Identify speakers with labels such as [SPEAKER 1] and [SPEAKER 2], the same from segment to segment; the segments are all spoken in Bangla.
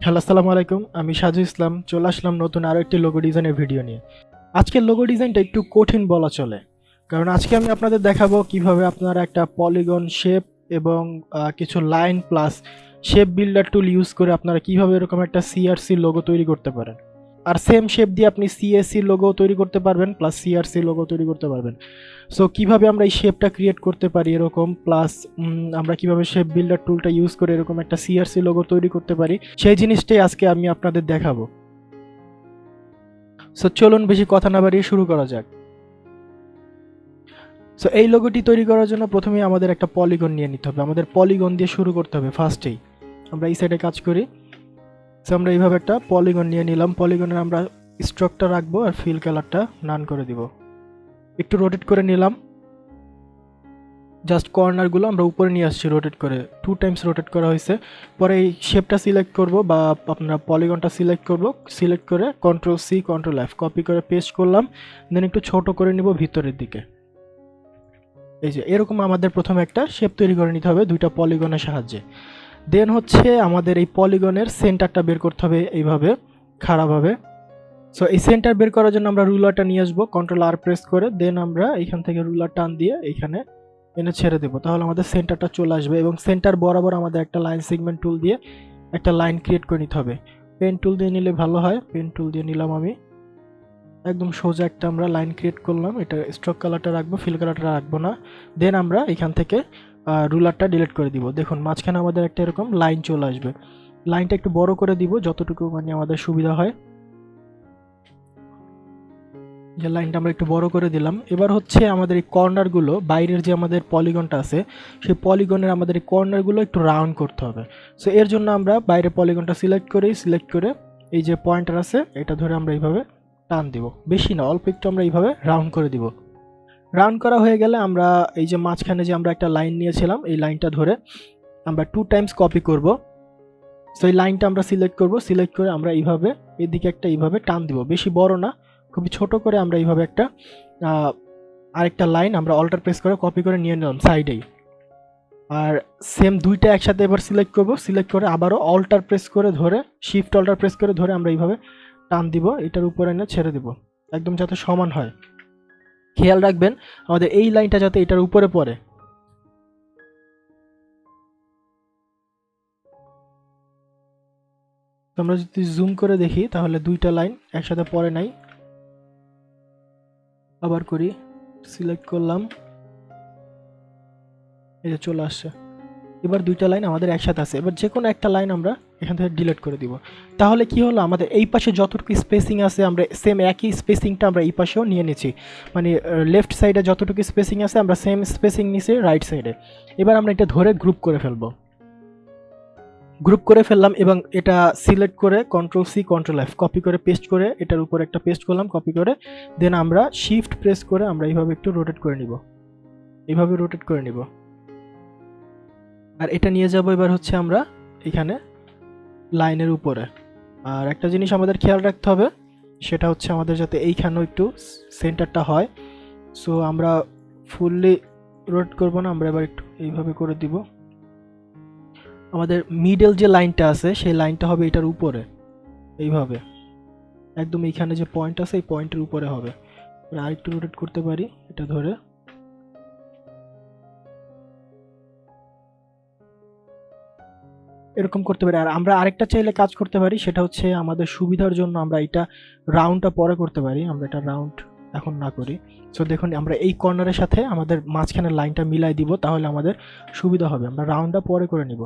[SPEAKER 1] হ্যালো, আসসালামু আলাইকুম। আমি সাজু ইসলাম চলে আসলাম নতুন আরও একটি লোগো ডিজাইনের ভিডিও নিয়ে। আজকের লোগো ডিজাইনটা একটু কঠিন বলা চলে, কারণ আজকে আমি আপনাদের দেখাবো কিভাবে আপনারা একটা পলিগন শেপ এবং কিছু লাইন প্লাস শেপ বিল্ডার টুল ইউজ করে আপনারা কিভাবে এরকম একটা সিআরসি লোগো তৈরি করতে পারেন। আর সেম শেপ দিয়ে আপনি সিএসসি লোগো তৈরি করতে পারবেন প্লাস সিআরসি লোগো তৈরি করতে পারবেন। সো কিভাবে আমরা এই শেপটা ক্রিয়েট করতে পারি এরকম প্লাস আমরা কিভাবে শেপ বিল্ডার টুলটা ইউজ করে এরকম একটা সিআরসি লোগো তৈরি করতে পারি সেই জিনিসটাই আজকে আমি আপনাদের দেখাবো। সো চলুন বেশি কথা না বাড়িয়ে শুরু করা যাক। সো এই লোগোটি তৈরি করার জন্য প্রথমেই আমাদের একটা পলিগন নিয়ে নিতে হবে, আমাদের পলিগন দিয়ে শুরু করতে হবে ফার্স্টেই। আমরা এই সাইডে কাজ করি। সো আমরা এইভাবে একটা পলিগন নিয়ে নিলাম, পলিগনের আমরা স্ট্রোকটা রাখবো আর ফিল কালারটা নান করে দিব। একটু রোটেট করে নিলাম, জাস্ট কর্নারগুলো আমরা উপরে নিয়ে আসছি রোটেট করে, 2 টাইমস রোটেট করা হয়েছে। পরে এই শেপটা সিলেক্ট করব বা আপনার পলিগনটা সিলেক্ট করব, সিলেক্ট করে control C control F copy করে পেস্ট করলাম, দেন একটু ছোট করে নিব ভিতরের দিকে। এই যে এরকম আমাদের প্রথমে একটা শেপ তৈরি করে নিতে হবে দুইটা পলিগনের সাহায্যে। দেন হচ্ছে আমাদের এই পলিগনের সেন্টারটা বের করতে হবে এইভাবে খাড়াভাবে। সো এই সেন্টার বের করার জন্য আমরা রুলারটা নিয়ে আসবো, কন্ট্রোল আর প্রেস করে দেন আমরা এইখান থেকে রুলার টান দিয়ে এইখানে এনে ছেড়ে দেবো, তাহলে আমাদের সেন্টারটা চলে আসবে। এবং সেন্টার বরাবর আমাদের একটা লাইন সেগমেন্ট টুল দিয়ে একটা লাইন ক্রিয়েট করে নিতে হবে। পেন টুল দিয়ে নিলে ভালো হয়, পেন টুল দিয়ে নিলাম আমি। একদম সোজা একটা আমরা লাইন ক্রিয়েট করলাম, এটা স্ট্রোক কালারটা রাখবো, ফিল কালারটা রাখবো না। দেন আমরা এখান থেকে রুলারটা ডিলিট করে দিব। দেখুন মাঝখানে আমাদের একটা এরকম লাইন চলে আসবে। লাইনটা একটু বড় করে দিব যতটুকু মানে আমাদের সুবিধা হয়। যে লাইনটা আমরা একটু বড় করে দিলাম। এবার হচ্ছে আমাদের এই কর্নারগুলো, বাইরের যে আমাদের পলিগনটা আছে সেই পলিগনের আমাদের এই কর্নারগুলো একটু রাউন্ড করতে হবে। সো এর জন্য আমরা বাইরে পলিগনটা সিলেক্ট করে এই যে পয়েন্টার আছে এটা ধরে আমরা এইভাবে টান দিব, বেশি না অল্প একটু আমরা এইভাবে রাউন্ড করে দিব। রাউন্ড করা হয়ে গেলে আমরা এই যে মাঝখানে যে আমরা একটা লাইন নিয়েছিলাম এই লাইনটা ধরে আমরা 2 টাইমস কপি করব। সো এই লাইনটা আমরা সিলেক্ট করে আমরা এইভাবে এদিকে একটা এইভাবে টান দিব, বেশি বড় না, খুবই ছোট করে আমরা এইভাবে একটা আরেকটা লাইন আমরা অল্টার প্রেস করে কপি করে নিয়ে নিলাম সাইডেই। আর সেম দুইটা একসাথে এবার সিলেক্ট করে আবারও অল্টার প্রেস করে ধরে শিফট অল্টার প্রেস করে ধরে আমরা এইভাবে টান দিব, এটার উপরে এনে ছেড়ে দিব একদম যাতে সমান হয়। খেয়াল রাখবেন আমাদের এই লাইনটা যাতে এটার উপরে পড়ে। আমরা যদি জুম করে দেখি তাহলে দুইটা লাইন একসাথে পড়ে নাই। আবার করি, সিলেক্ট করলাম, এই যে চলে আসছে। এবার দুইটা লাইন আমাদের একসাথে আছে, এবার যে কোনো একটা লাইন আমরা এখান থেকে ডিলিট করে দিব। তাহলে কি হলো, আমাদের এই পাশে যতটুকু স্পেসিং আছে আমরা সেম একই স্পেসিংটা আমরা এই পাশেও নিয়ে নিচ্ছি, মানে লেফট সাইডে যতটুকু স্পেসিং আছে আমরা সেম স্পেসিং নিছি রাইট সাইডে। এবার আমরা এটা ধরে গ্রুপ করে ফেলবো, গ্রুপ করে ফেললাম এবং এটা সিলেক্ট করে control C control F copy করে পেস্ট করে এটার উপর একটা পেস্ট করলাম কপি করে। দেন আমরা শিফট প্রেস করে আমরা এইভাবে একটু রোটেট করে নিব, এইভাবে রোটেট করে নিব। আর এটা নিয়ে যাব এবার হচ্ছে আমরা এখানে লাইনের উপরে। আর একটা জিনিস আমাদের খেয়াল রাখতে হবে, সেটা হচ্ছে আমাদের যাতে এইখানেও একটু সেন্টারটা হয়। সো আমরা ফুললি রোটেট করব না, আমরা এবার একটু এইভাবে করে দিব। আমাদের মিডল যে লাইনটা আছে সেই লাইনটা হবে এটার উপরে, এইভাবে একদম এইখানে যে পয়েন্ট আছে এই পয়েন্টের উপরে হবে। আর একটু রোটেট করতে পারি এটা ধরে, এরকম করতে পারি। আর আমরা আরেকটা চাইলে কাজ করতে পারি, সেটা হচ্ছে আমাদের সুবিধার জন্য আমরা এটা রাউন্ডটা পরে করতে পারি, আমরা এটা রাউন্ড এখন না করি। সো দেখুন আমরা এই কর্নারের সাথে আমাদের মাঝখানের লাইনটা মিলাই দিব, তাহলে আমাদের সুবিধা হবে। আমরা রাউন্ডটা পরে করে নিব,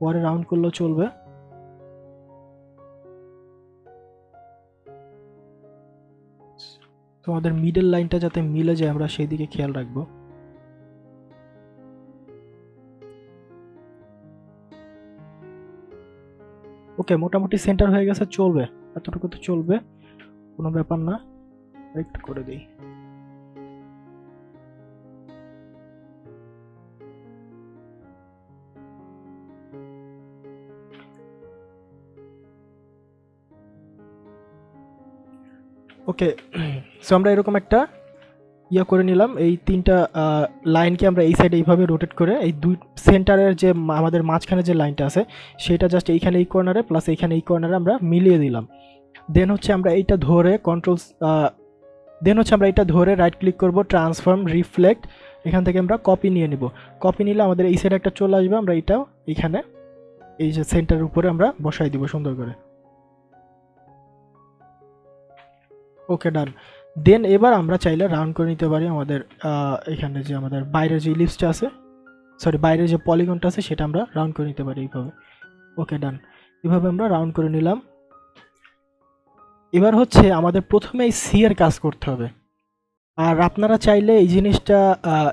[SPEAKER 1] পরে রাউন্ড করলেও চলবে। তো আমাদের মিডল লাইনটা যাতে মিলে যায় আমরা সেই দিকে খেয়াল রাখবো। ওকে, মোটামুটি সেন্টার হয়ে গেছে, চলবে, এতটুকু তো চলবে, কোনো ব্যাপার না। একটু করে দিই। ওকে, সো আমরা এরকম একটা ইয়া করে নিলাম। এই তিনটা লাইনকে আমরা এই সাইডে এইভাবে রোটেট করে এই দুই সেন্টারের যে আমাদের মাঝখানে যে লাইনটা আছে সেটা জাস্ট এইখানে এই কর্নারে প্লাস এইখানে এই কর্নারে আমরা মিলিয়ে দিলাম। দেন হচ্ছে আমরা এইটা ধরে রাইট ক্লিক করব, ট্রান্সফর্ম রিফ্লেক্ট, এখান থেকে আমরা কপি নিয়ে নিব। কপি নিলে আমাদের এই সাইডে একটা চলে আসবে, আমরা এইটাও এইখানে এই যে সেন্টারের উপরে আমরা বসাই দিব সুন্দর করে। ওকে, ডান। দেন এবার আমরা চাইলে রাউন্ড করে নিতে পারি আমাদের এখানে যে আমাদের বাইরের যে ইলিপসটা আছে, বাইরের যে পলিগনটা আছে সেটা আমরা রাউন্ড করে নিতে পারি এইভাবে। ওকে, ডান। এভাবে আমরা রাউন্ড করে নিলাম। এবার হচ্ছে আমাদের প্রথমে এই সি এর কাজ করতে হবে। আর আপনারা চাইলে এই জিনিসটা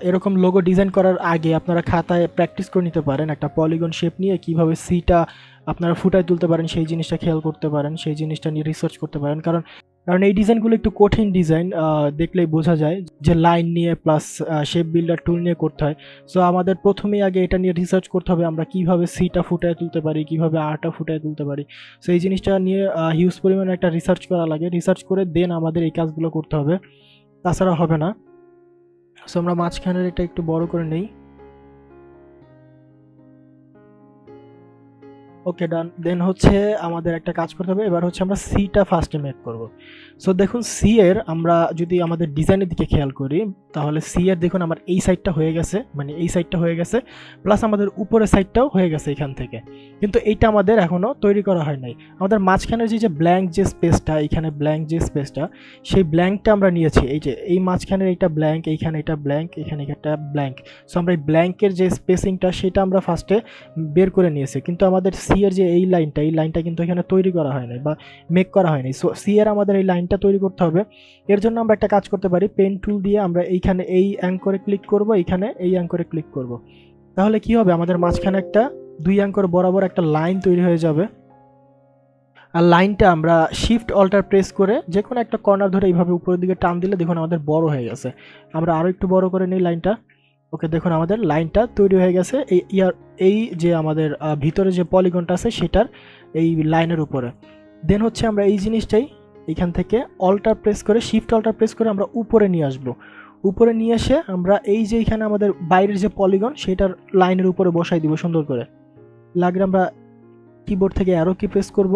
[SPEAKER 1] এরকম লোগো ডিজাইন করার আগে আপনারা খাতায় প্র্যাকটিস করে নিতে পারেন। একটা পলিগন শেপ নিয়ে কিভাবে সিটা আপনারা ফুটায় তুলতে পারেন সেই জিনিসটা খেয়াল করতে পারেন, সেই জিনিসটা নিয়ে রিসার্চ করতে পারেন। কারণ এই ডিজাইনগুলো একটু কঠিন ডিজাইন, দেখলেই বোঝা যায় যে লাইন নিয়ে প্লাস শেপ বিল্ডার টুল নিয়ে করতে হয়। সো আমাদের প্রথমেই আগে এটা নিয়ে রিসার্চ করতে হবে আমরা কিভাবে সিটা ফুটায় তুলতে পারি, কিভাবে আরটা ফুটায় তুলতে পারি। সো এই জিনিসটা নিয়ে হিউজ পরিমাণে একটা রিসার্চ করা লাগে। রিসার্চ করে দেন আমাদের এই কাজগুলো করতে হবে, তাছাড়া হবে না। সো আমরা মাঝখানের এটা একটু বড় করে নেই। ওকে, ডান। দেন হচ্ছে আমাদের একটা কাজ করতে হবে, এবার হচ্ছে আমরা সিটা ফার্স্টে মেক করব। সো দেখুন সি এর আমরা যদি আমাদের ডিজাইনের দিকে খেয়াল করি তাহলে সি এর দেখুন আমার এই সাইডটা হয়ে গেছে, মানে এই সাইডটা হয়ে গেছে প্লাস আমাদের উপরের সাইডটাও হয়ে গেছে এখান থেকে, কিন্তু এইটা আমাদের এখনও তৈরি করা হয় নাই। আমাদের মাঝখানের যে ব্ল্যাঙ্ক যে স্পেসটা, এইখানে ব্ল্যাঙ্ক যে স্পেসটা, সেই ব্ল্যাঙ্কটা আমরা নিয়েছি। এই যে এই মাঝখানের এইটা ব্ল্যাঙ্ক, এইখানে এটা ব্ল্যাঙ্ক, এখানে একটা ব্ল্যাঙ্ক। সো আমরা এই ব্ল্যাঙ্কের যে স্পেসিংটা সেটা আমরা ফার্স্টে বের করে নিয়েছি, কিন্তু আমাদের সি এর যে এই লাইনটা কিন্তু এখানে তৈরি করা হয় নাই বা মেক করা হয়নি। সো সি এর আমাদের এই লাইনটা তৈরি করতে হবে। এর জন্য আমরা একটা কাজ করতে পারি, পেন টুল দিয়ে আমরা এইখানে এই অ্যাঙ্করে ক্লিক করব, এইখানে এই অ্যাঙ্করে ক্লিক করব। তাহলে কি হবে, আমাদের মাঝখানে একটা দুই অ্যাঙ্কর বরাবর একটা লাইন তৈরি হয়ে যাবে। আর লাইনটা আমরা শিফট অল্টার প্রেস করে যে কোনো একটা কর্নার ধরে এইভাবে উপরের দিকে টান দিলে দেখুন আমাদের বড় হয়ে গেছে। আমরা আরও একটু বড় করে নিই লাইনটা। ওকে, দেখুন আমাদের লাইনটা তৈরি হয়ে গেছে এই যে আমাদের ভিতরে যে পলিগনটা আছে সেটার এই লাইনের উপরে। দেন হচ্ছে আমরা এই জিনিসটাই এখান থেকে অল্টার প্রেস করে শিফট অল্টার প্রেস করে আমরা উপরে নিয়ে আসব। উপরে নিয়ে এসে আমরা এই যে এখানে আমাদের বাইরের যে পলিগন সেটার লাইনের উপরে বসাই দিব সুন্দর করে। লাগলে আমরা কিবোর্ড থেকে অ্যারো কি প্রেস করব,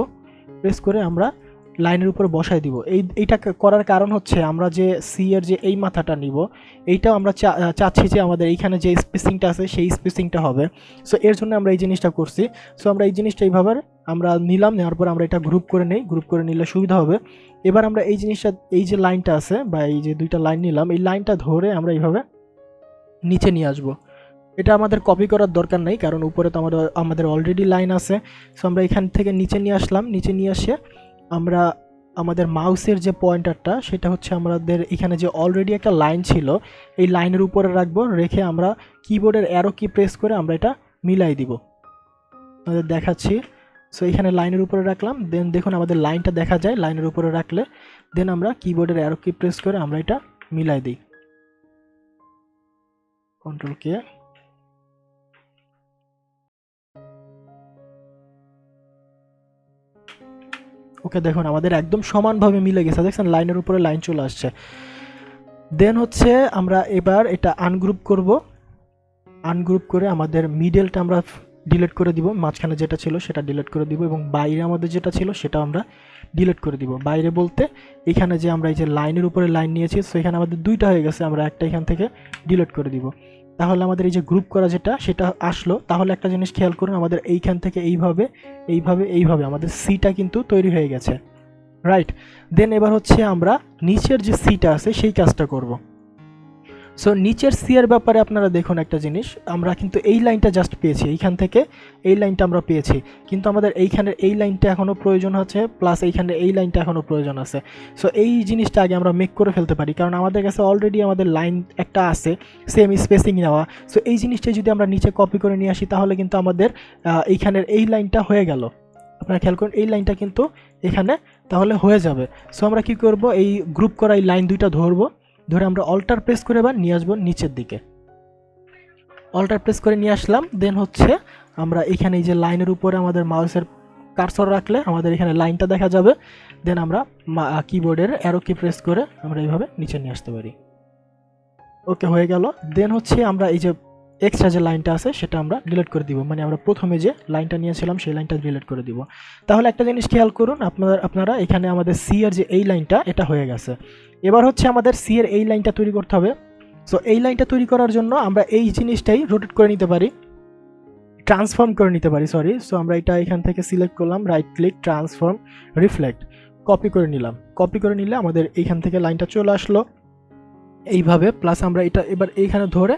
[SPEAKER 1] প্রেস করে আমরা লাইনের উপরে বসাই দিব। এইটা করার কারণ হচ্ছে আমরা যে সি এর যে এই মাথাটা নিব এইটাও আমরা চাচ্ছি যে আমাদের এইখানে যে স্পেসিংটা আছে সেই স্পেসিংটা হবে। সো এর জন্য আমরা এই জিনিসটা করছি। সো আমরা এই জিনিসটা এইভাবে আমরা নিলাম, নেওয়ার পর আমরা এটা গ্রুপ করে নেই, গ্রুপ করে নিলে সুবিধা হবে। এবার আমরা এই জিনিসটা এই যে লাইনটা আছে বা এই যে দুইটা লাইন নিলাম, এই লাইনটা ধরে আমরা এইভাবে নিচে নিয়ে আসবো। এটা আমাদের কপি করার দরকার নেই কারণ উপরে তো আমাদের অলরেডি লাইন আছে। সো আমরা এখান থেকে নিচে নিয়ে আসলাম, নিচে নিয়ে আসে আমরা আমাদের মাউসের যে পয়েন্টারটা সেটা হচ্ছে আমাদের এখানে যে অলরেডি একটা লাইন ছিল এই লাইনের উপরে রাখবো, রেখে আমরা কিবোর্ডের অ্যারো কি প্রেস করে আমরা এটা মিলাই দিব। আমাদের দেখাচ্ছি। সো এখানে লাইনের উপরে রাখলাম, দেন দেখুন আমাদের লাইনটা দেখা যায় লাইনের উপরে রাখলে। দেন আমরা কিবোর্ডের অ্যারো কি প্রেস করে আমরা এটা মিলাই দিই, কন্ট্রোল কে। ওকে, দেখুন আমাদের একদম সমানভাবে মিলে গেছে, দেখছেন লাইনের উপরে লাইন চলে আসছে। দেন হচ্ছে আমরা এবার এটা আনগ্রুপ করব। আনগ্রুপ করে আমাদের মিডলটা আমরা ডিলিট করে দিব, মাঝখানে যেটা ছিল সেটা ডিলিট করে দিব এবং বাইরে আমাদের যেটা ছিল সেটা আমরা ডিলিট করে দিব। বাইরে বলতে এখানে যে আমরা এই যে লাইনের উপরে লাইন নিয়েছি সো এখানে আমাদের দুইটা হয়ে গেছে, আমরা একটা এখান থেকে ডিলিট করে দিব। তাহলে আমাদের এই যে গ্রুপ করা যেটা সেটা আসলো। তাহলে একটা জিনিস খেয়াল করুন, আমাদের এইখান থেকে এইভাবে এইভাবে এইভাবে আমাদের সিটা কিন্তু তৈরি হয়ে গেছে, রাইট। দেন এবার হচ্ছে আমরা নিচের যে সিটা আছে সেই কাজটা করব। সো নিচের সি এর ব্যাপারে আপনারা দেখুন একটা জিনিস, আমরা কিন্তু এই লাইনটা জাস্ট পেয়েছি, এইখান থেকে এই লাইনটা আমরা পেয়েছি, কিন্তু আমাদের এইখানে এই লাইনটা এখনও প্রয়োজন আছে প্লাস এইখানে এই লাইনটা এখনও প্রয়োজন আছে। সো এই জিনিসটা আগে আমরা মেক করে ফেলতে পারি কারণ আমাদের কাছে অলরেডি আমাদের লাইন একটা আছে সেম স্পেসিং নেওয়া। সো এই জিনিসটা যদি আমরা নিচে কপি করে নিয়ে আসি তাহলে কিন্তু আমাদের এইখানের এই লাইনটা হয়ে গেল। আপনারা খেয়াল করুন এই লাইনটা কিন্তু এখানে তাহলে হয়ে যাবে। সো আমরা কি করব, এই গ্রুপ করা এই লাইন দুইটা ধরবো, ধরে আমরা অল্টার প্রেস করে এবার নিয়ে আসবো নিচের দিকে। অল্টার প্রেস করে নিয়ে আসলাম। দেন হচ্ছে আমরা এখানে এই যে লাইনের উপরে আমাদের মাউসের কার্সর রাখলে আমাদের এখানে লাইনটা দেখা যাবে। দেন আমরা কিবোর্ডের অ্যারো কি প্রেস করে আমরা এইভাবে নিচে নিয়ে আসতে পারি। ওকে হয়ে গেল। দেন হচ্ছে আমরা এই যে এক্সট্রা যে লাইনটা আছে সেটা আমরা ডিলিট করে দিব, মানে আমরা প্রথমে যে লাইনটা নিয়েছিলাম সেই লাইনটা ডিলিট করে দিব। তাহলে একটা জিনিস খেয়াল করুন আপনারা এখানে আমাদের সি এর যে এই লাইনটা এটা হয়ে গেছে। এবার হচ্ছে আমাদের সি এর এই লাইনটা তৈরি করতে হবে। সো এই লাইনটা তৈরি করার জন্য আমরা এই জিনিসটাই রোটেট করে নিতে পারি, ট্রান্সফর্ম করে নিতে পারি, সরি। সো আমরা এটা এখান থেকে সিলেক্ট করলাম, right click, transform, reflect, copy করে নিলাম। কপি করে নিলে আমাদের এইখান থেকে লাইনটা চলে আসলো এইভাবে। প্লাস আমরা এটা এবার এইখানে ধরে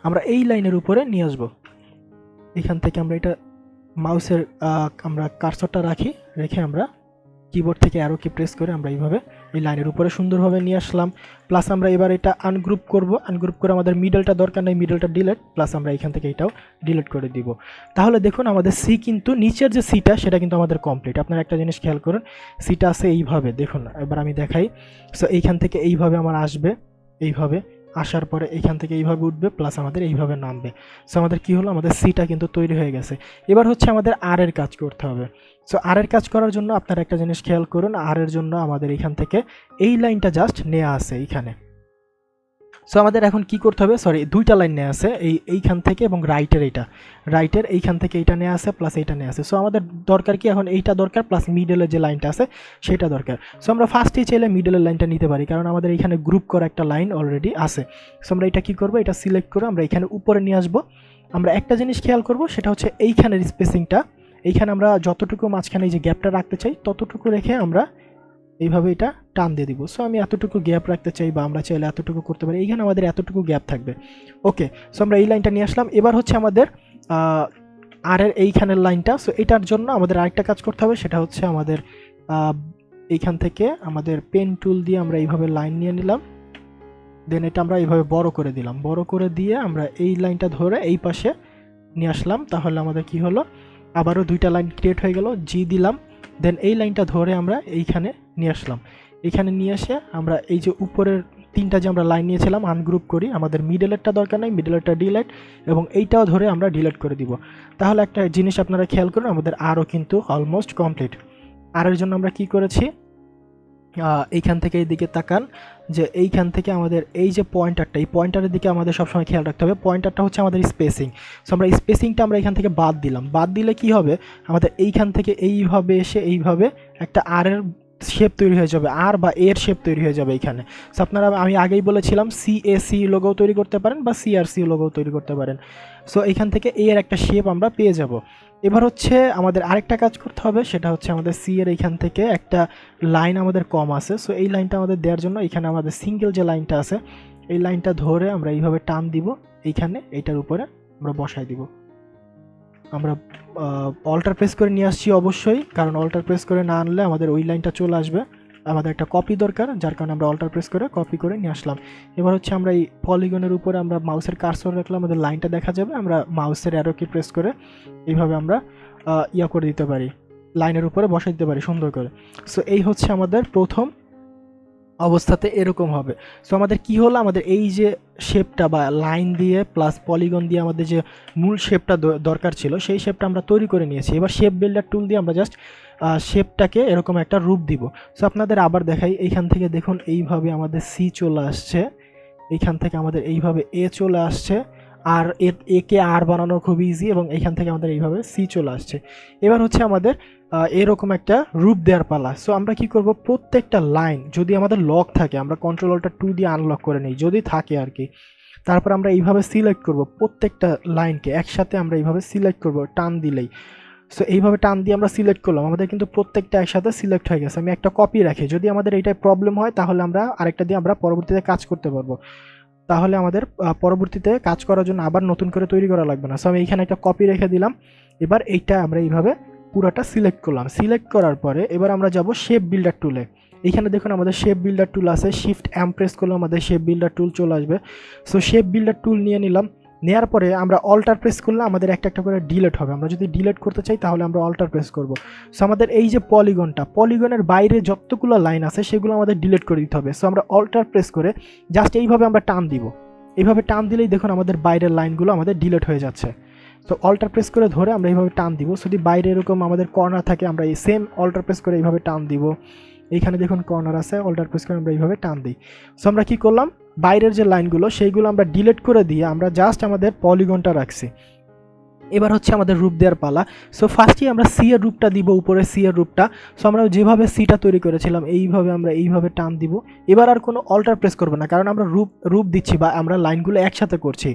[SPEAKER 1] আমরা এই লাইনের উপরে নিয়ে আসবো। এখান থেকে আমরা এটা মাউসের আমরা কার্সরটা রেখে আমরা কিবোর্ড থেকে অ্যারো কি প্রেস করে আমরা এইভাবে এই লাইনের উপরে সুন্দরভাবে নিয়ে আসলাম। প্লাস আমরা এবার এটা আনগ্রুপ করব, আনগ্রুপ করে আমাদের মিডলটা দরকার নেই, মিডলটা ডিলিট, প্লাস আমরা এখান থেকে এটাও ডিলিট করে দিব। তাহলে দেখুন আমাদের সি কিন্তু নিচের যে সিটা সেটা কিন্তু আমাদের কমপ্লিট। আপনারা একটা জিনিস খেয়াল করুন, সিটা আছে এইভাবে, দেখুন এবার আমি দেখাই। সো এইখান থেকে এইভাবে আমার আসবে, এইভাবে আসার পরে এইখান থেকে এইভাবে উঠবে, প্লাস আমাদের এইভাবে নামবে। সো আমাদের কি হলো, আমাদের সিটা কিন্তু তৈরি হয়ে গেছে। এবার হচ্ছে আমাদের আর এর কাজ করতে হবে। সো আর এর কাজ করার জন্য আপনারা একটা জিনিস খেয়াল করুন, আর এর জন্য আমাদের এখান থেকে এই লাইনটা জাস্ট নেওয়া আছে এইখানে। সো আমাদের এখন কি করতে হবে, সরি দুইটা লাইন নেওয়া আছে এইখান থেকে এবং রাইটের এইখান থেকে এইটা নেওয়া আছে, প্লাস এইটা নেওয়া আছে। সো আমাদের দরকার কি এখন, এইটা দরকার, প্লাস মিডলের যে লাইনটা আছে সেটা দরকার। সো আমরা ফার্স্টেই চাইলে মিডলের লাইনটা নিতে পারি, কারণ আমাদের এখানে গ্রুপ করা একটা লাইন অলরেডি আছে। সো আমরা এটা কি করবো, এটা সিলেক্ট করে আমরা এখানে উপরে নিয়ে আসবো। আমরা একটা জিনিস খেয়াল করব, সেটা হচ্ছে এইখানের স্পেসিংটা, এইখানে আমরা যতটুকু মাঝখানে এই যে গ্যাপটা রাখতে চাই ততটুকু রেখে আমরা এইভাবে এটা টান দিয়ে দিব। সো আমি এতটুকু গ্যাপ রাখতে চাই, বা আমরা চাইলে এতটুকু করতে পারি, এইখানে আমাদের এতটুকু গ্যাপ থাকবে। ওকে, সো আমরা এই লাইনটা নিয়ে আসলাম। এবার হচ্ছে আমাদের আর এর এইখানের লাইনটা। সো এটার জন্য আমাদের আরেকটা কাজ করতে হবে, সেটা হচ্ছে আমাদের এইখান থেকে আমাদের পেন টুল দিয়ে আমরা এইভাবে লাইন নিয়ে নিলাম। দেন এটা আমরা এইভাবে বড় করে দিলাম, বড় করে দিয়ে আমরা এই লাইনটা ধরে এই পাশে নিয়ে আসলাম। তাহলে আমাদের কি হলো, আবারও দুইটা লাইন ক্রিয়েট হয়ে গেল, জি দিলাম। দেন এই লাইনটা ধরে আমরা এইখানে নিয়ে আসলাম। এখানে নিয়ে এসে আমরা এই যে উপরের তিনটা যে আমরা লাইন নিয়েছিলাম আনগ্রুপ করি, আমাদের মিডলেরটা দরকার নেই, মিডলেরটা ডিলিট, এবং এইটাও ধরে আমরা ডিলিট করে দিব। তাহলে একটা জিনিস আপনারা খেয়াল করুন, আমাদের আরও কিন্তু অলমোস্ট কমপ্লিট। আর এর জন্য আমরা কি করেছি, এইখান থেকে এই দিকে তাকান, যে এইখান থেকে আমাদের এই যে পয়েন্টারটা, এই পয়েন্টারের দিকে আমাদের সবসময় খেয়াল রাখতে হবে। পয়েন্টারটা হচ্ছে আমাদের স্পেসিং। সো আমরা স্পেসিংটা আমরা এখান থেকে বাদ দিলাম। বাদ দিলে কি হবে, আমাদের এইখান থেকে এইভাবে এসে এইভাবে একটা আর এর শেপ তৈরি হয়ে যাবে, আর বা এর শেপ তৈরি হয়ে যাবে এইখানে। সো আপনারা, আমি আগেই বলেছিলাম CAC লোগো তৈরি করতে পারেন বা CRC লোগো তৈরি করতে পারেন। সো এইখান থেকে এর একটা শেপ আমরা পেয়ে যাব। এবার হচ্ছে আমাদের আরেকটা কাজ করতে হবে, সেটা হচ্ছে আমাদের সি এর এইখান থেকে একটা লাইন আমাদের কম আছে। সো এই লাইনটা আমাদের দেওয়ার জন্য এখানে আমাদের সিঙ্গেল যে লাইনটা আছে এই লাইনটা ধরে আমরা এইভাবে টান দিব, এইখানে এইটার উপরে আমরা বসাই দিব। আমরা অল্টার প্রেস করে নিয়ে আসছি অবশ্যই, কারণ অল্টার প্রেস করে না আনলে আমাদের ওই লাইনটা চলে আসবে। আমাদের একটা কপি দরকার, যার কারণে আমরা অল্টার প্রেস করে কপি করে নিয়ে আসলাম। এবার হচ্ছে আমরা এই পলিগনের উপরে আমরা মাউসের কার্সর রাখলে আমাদের লাইনটা দেখা যাবে। আমরা মাউসের অ্যারো কি প্রেস করে এইভাবে আমরা ইয়া করে দিতে পারি, লাইনের উপরে বসাই দিতে পারি সুন্দর করে। সো এই হচ্ছে আমাদের প্রথম অবস্থাতে এরকম হবে। সো আমাদের কি হলো, আমাদের এই যে শেপটা বা লাইন দিয়ে প্লাস পলিগন দিয়ে আমাদের যে মূল শেপটা দরকার ছিল সেই শেপটা আমরা তৈরি করে নিয়েছি। এবার শেপ বিল্ডার টুল দিয়ে আমরা জাস্ট শেপটাকে এরকম একটা রূপ দিব। সো আপনাদের আবার দেখাই, এইখান থেকে দেখুন এইভাবে আমাদের সি চলে আসছে, এইখান থেকে আমাদের এইভাবে এ চলে আসছে, আর একে আর বানানো খুব ইজি, এবং এইখান থেকে আমাদের এইভাবে সি চলে আসছে। এবার হচ্ছে আমাদের এরকম একটা রূপ দেওয়ার পালা। সো আমরা কি করব, প্রত্যেকটা লাইন যদি আমাদের লক থাকে আমরা কন্ট্রোল অল্টার 2 দিয়ে আনলক করে নিই, যদি থাকে আর কি। তারপর আমরা এইভাবে সিলেক্ট করব, প্রত্যেকটা লাইনকে একসাথে আমরা এইভাবে সিলেক্ট করব টান দিলেই। সো এইভাবে টান দিয়ে আমরা সিলেক্ট করলাম, আমাদের কিন্তু প্রত্যেকটা একসাথে সিলেক্ট হয়ে গেছে। আমি একটা কপি রাখি, যদি আমাদের এইটাই প্রবলেম হয় তাহলে আমরা আরেকটা দিয়ে আমরা পরবর্তীতে কাজ করতে পারবো, তাহলে আমাদের পরবর্তীতে কাজ করার জন্য আবার নতুন করে তৈরি করা লাগবে না। সো আমি এইখানে একটা কপি রেখে দিলাম। এবার এইটা আমরা এইভাবে পুরোটা সিলেক্ট করলাম। সিলেক্ট করার পরে এবার আমরা যাব শেপ বিল্ডার টুলে। এইখানে দেখুন আমাদের শেপ বিল্ডার টুল আছে, শিফট এম প্রেস করলে আমাদের শেপ বিল্ডার টুল চলে আসবে। সো শেপ বিল্ডার টুল নিয়ে নিলাম। নেওয়ার পরে আমরা অল্টার প্রেস করলে আমাদের একটা একটা করে ডিলিট হবে। আমরা যদি ডিলিট করতে চাই তাহলে আমরা অল্টার প্রেস করব। সো আমাদের এই যে পলিগনের বাইরে যতগুলো লাইন আছে সেগুলো আমাদের ডিলিট করে দিতে হবে। সো আমরা অল্টার প্রেস করে জাস্ট এইভাবে আমরা টান দিব। এইভাবে টান দিলেই দেখুন আমাদের বাইরের লাইনগুলো আমাদের ডিলিট হয়ে যাচ্ছে। তো অল্টার প্রেস করে ধরে আমরা এইভাবে টান দিব। যদি বাইরে এরকম আমাদের কর্নার থাকে আমরা এই সেম অল্টার প্রেস করে এইভাবে টান দিব। এইখানে দেখুন কর্নার আছে, অল্টার প্রেস করে আমরা এইভাবে টান দিই। সো আমরা কি করলাম, বাইরের যে লাইনগুলো সেইগুলো আমরা ডিলিট করে দিয়ে আমরা জাস্ট আমাদের পলিগনটা রাখছি। এবার হচ্ছে আমাদের রূপ দেওয়ার পালা। সো ফার্স্টেই আমরা সি এর রূপটা দিব, উপরে সি এর রূপটা। সো আমরা যেভাবে সিটা তৈরি করেছিলাম এইভাবে আমরা এইভাবে টান দিব। এবার আর কোনো অল্টার প্রেস করবো না, কারণ আমরা রূপ দিচ্ছি বা আমরা লাইনগুলো একসাথে করছি,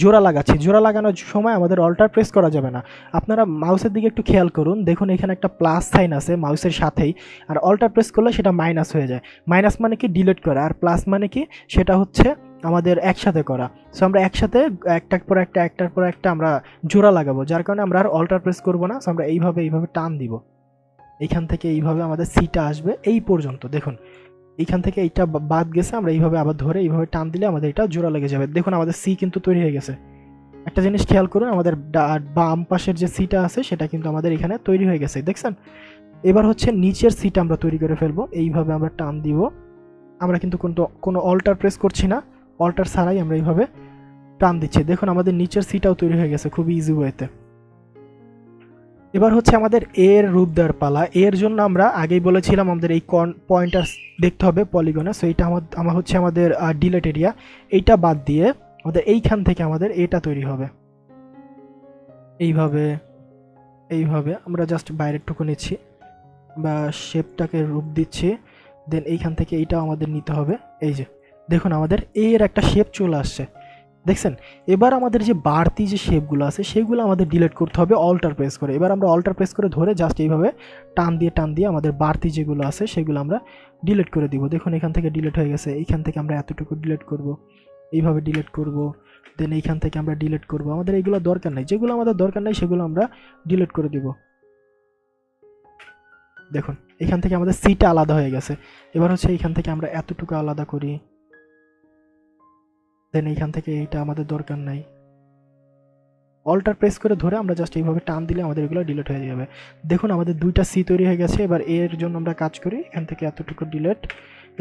[SPEAKER 1] জোড়া লাগাচ্ছি। জোড়া লাগানোর সময় আমাদের অল্টার প্রেস করা যাবে না। আপনারা মাউসের দিকে একটু খেয়াল করুন, দেখুন এখানে একটা প্লাস সাইন আছে মাউসের সাথেই, আর অল্টার প্রেস করলে সেটা মাইনাস হয়ে যায়। মাইনাস মানে কি ডিলিট করা, আর প্লাস মানে কি সেটা হচ্ছে আমাদের একসাথে করা। সো আমরা একসাথে একটার পর একটা আমরা জোড়া লাগাবো, যার কারণে আমরা আর অল্টার প্রেস করবো না। সো আমরা এইভাবে টান দিব, এইখান থেকে এইভাবে আমাদের সিটা আসবে এই পর্যন্ত। দেখুন এইখান থেকে এইটা বাদ গেছে, আমরা এইভাবে আবার ধরে এইভাবে টান দিলে আমাদের এটা জোড়া লেগে যাবে। দেখুন আমাদের সি কিন্তু তৈরি হয়ে গেছে। একটা জিনিস খেয়াল করুন, আমাদের বাম পাশের যে সিটা আছে সেটা কিন্তু আমাদের এখানে তৈরি হয়ে গেছে, দেখছেন। এবার হচ্ছে নিচের সিটা আমরা তৈরি করে ফেলবো, এইভাবে আমরা টান দিব। আমরা কিন্তু কোনো অল্টার প্রেস করছি না, অল্টার ছাড়াই আমরা এইভাবে টান দিচ্ছি। দেখুন আমাদের নিচের সিটাও তৈরি হয়ে গেছে খুবই ইজি ওয়েতে। এবার হচ্ছে আমাদের এর রূপ দেওয়ার পালা। এর জন্য আমরা আগেই বলেছিলাম আমাদের এই পয়েন্টার দেখতে হবে পলিগনে। সো এইটা আমার হচ্ছে আমাদের ডিলেট এরিয়া। এইটা বাদ দিয়ে আমাদের এইখান থেকে আমাদের এটা তৈরি হবে, এইভাবে আমরা জাস্ট বাইরের টুকু নিচ্ছি বা শেপটাকে রূপ দিচ্ছি। দেন এইখান থেকে এইটাও আমাদের নিতে হবে। এই যে দেখুন আমাদের এর একটা শেপ চলে আসছে, দেখছেন। এবার আমাদের যে বাড়তি যে শেপগুলো আছে সেগুলো আমাদের ডিলিট করতে হবে অল্টার প্রেস করে। এবার আমরা অল্টার প্রেস করে ধরে জাস্ট এইভাবে টান দিয়ে আমাদের বাড়তি যেগুলো আছে সেগুলো আমরা ডিলিট করে দিব। দেখুন এখান থেকে ডিলিট হয়ে গেছে। এইখান থেকে আমরা এতটুকু ডিলিট করব, এইভাবে ডিলিট করব। দেন এইখান থেকে আমরা ডিলিট করব। আমাদের এইগুলো দরকার নাই, যেগুলো আমাদের দরকার নাই সেগুলো আমরা ডিলিট করে দিব। দেখুন এখান থেকে আমাদের সিটা আলাদা হয়ে গেছে। এবার হচ্ছে এইখান থেকে আমরা এতটুকু আলাদা করি। দেন এইখান থেকে এইটা আমাদের দরকার নাই, অল্টার প্রেস করে ধরে আমরা জাস্ট এইভাবে টান দিলে আমাদের এগুলো ডিলিট হয়ে যাবে। দেখুন আমাদের দুইটা সি তৈরি হয়ে গেছে। এবার এর জন্য আমরা কাজ করি, এখান থেকে এতটুকু ডিলিট।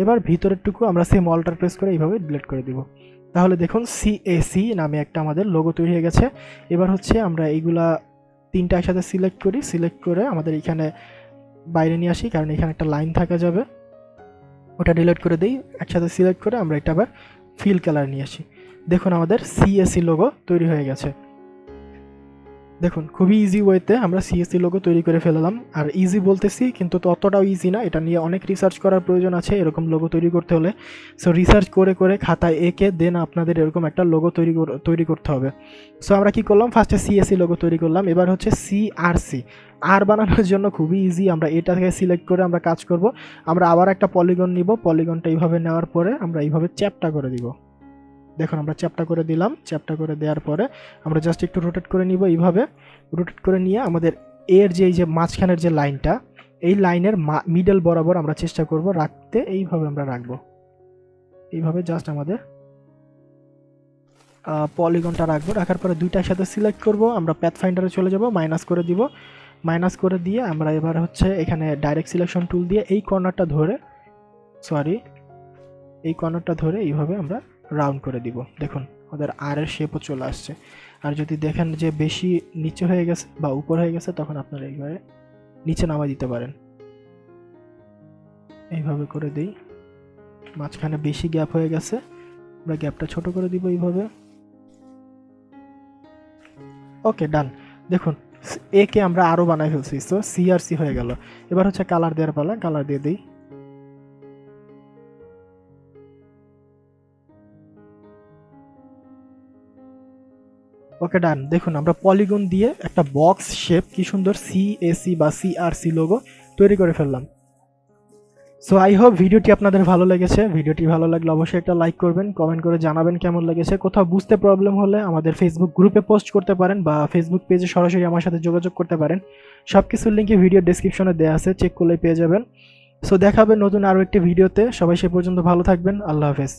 [SPEAKER 1] এবার ভিতরেরটুকু আমরা সেম অল্টার প্রেস করে এইভাবে ডিলিট করে দিব। তাহলে দেখুন CAC নামে একটা আমাদের লোগো তৈরি হয়ে গেছে। এবার হচ্ছে আমরা এইগুলা তিনটা একসাথে সিলেক্ট করে আমাদের এখানে বাইরে নিয়ে আসি, কারণ এখানে একটা লাইন থাকা যাবে, ওটা ডিলিট করে দিই। একসাথে সিলেক্ট করে আমরা এটা আবার ফিল কালার নিয়ে আসি। দেখুন আমাদের CAC লোগো তৈরি হয়ে গেছে। দেখুন খুবই ইজি ওয়েতে আমরা CSC লোগো তৈরি করে ফেললাম। আর ইজি বলতেছি কিন্তু ততটাও ইজি না, এটা নিয়ে অনেক রিসার্চ করার প্রয়োজন আছে এরকম লোগো তৈরি করতে হলে। সো রিসার্চ করে খাতায় এঁকে দেন আপনাদের এরকম একটা লোগো তৈরি করতে হবে। সো আমরা কি করলাম, ফার্স্টে CSC লোগো তৈরি করলাম। এবার হচ্ছে CRC, আর বানানোর জন্য খুবই ইজি। আমরা এটাকে সিলেক্ট করে আমরা কাজ করব। আমরা আবার একটা পলিগন নিব, পলিগনটা এইভাবে নেওয়ার পরে আমরা এইভাবে চ্যাপটা করে দিব। দেখুন আমরা চ্যাপটা করে দিলাম। চ্যাপটা করে দেওয়ার পরে আমরা জাস্ট একটু রোটেট করে নিব। এইভাবে রোটেট করে নিয়ে আমাদের এর যে এই যে মাঝখানের যে লাইনটা, এই লাইনের মিডল বরাবর আমরা চেষ্টা করব রাখতে। এইভাবে আমরা রাখবো, এইভাবে জাস্ট আমাদের পলিগনটা রাখবো। রাখার পরে দুইটা একসাথে সিলেক্ট করব। আমরা প্যাথ ফাইন্ডারে চলে যাব, মাইনাস করে দিব। মাইনাস করে দিয়ে আমরা এবার হচ্ছে এখানে ডাইরেক্ট সিলেকশন টুল দিয়ে এই কর্নারটা ধরে এইভাবে আমরা রাউন্ড করে দিব। দেখুন আমাদের আর এর শেপও চলে আসছে। আর যদি দেখেন যে বেশি নিচে হয়ে গেছে বা উপর হয়ে গেছে, তখন আপনারা এইভাবে নিচে নামাই দিতে পারেন। এইভাবে করে দিই। মাঝখানে বেশি গ্যাপ হয়ে গেছে, আমরা গ্যাপটা ছোট করে দিব এইভাবে। ওকে ডান। দেখুন একে আমরা আরও বানাই ফেলছি, সো CRC হয়ে গেল। এবার হচ্ছে কালার দেওয়ার পালা, কালার দিয়ে দিই। ওকে ডান। দেখুন আমরা পলিগন দিয়ে একটা বক্স শেপ কি সুন্দর CAC বা CRC লোগো তৈরি করে ফেললাম। সো আই হোপ ভিডিওটি আপনাদের ভালো লেগেছে। ভিডিওটি ভালো লাগলে অবশ্যই একটা লাইক করবেন, কমেন্ট করে জানাবেন কেমন লেগেছে। কোথাও বুঝতে প্রবলেম হলে আমাদের ফেসবুক গ্রুপে পোস্ট করতে পারেন বা ফেসবুক পেজে সরাসরি আমার সাথে যোগাযোগ করতে পারেন। সব কিছুর লিঙ্কে ভিডিও ডেসক্রিপশনে দেওয়া আছে, চেক করলেই পেয়ে যাবেন। সো দেখা হবে নতুন আরও একটি ভিডিওতে। সবাই সে পর্যন্ত ভালো থাকবেন। আল্লাহ হাফেজ।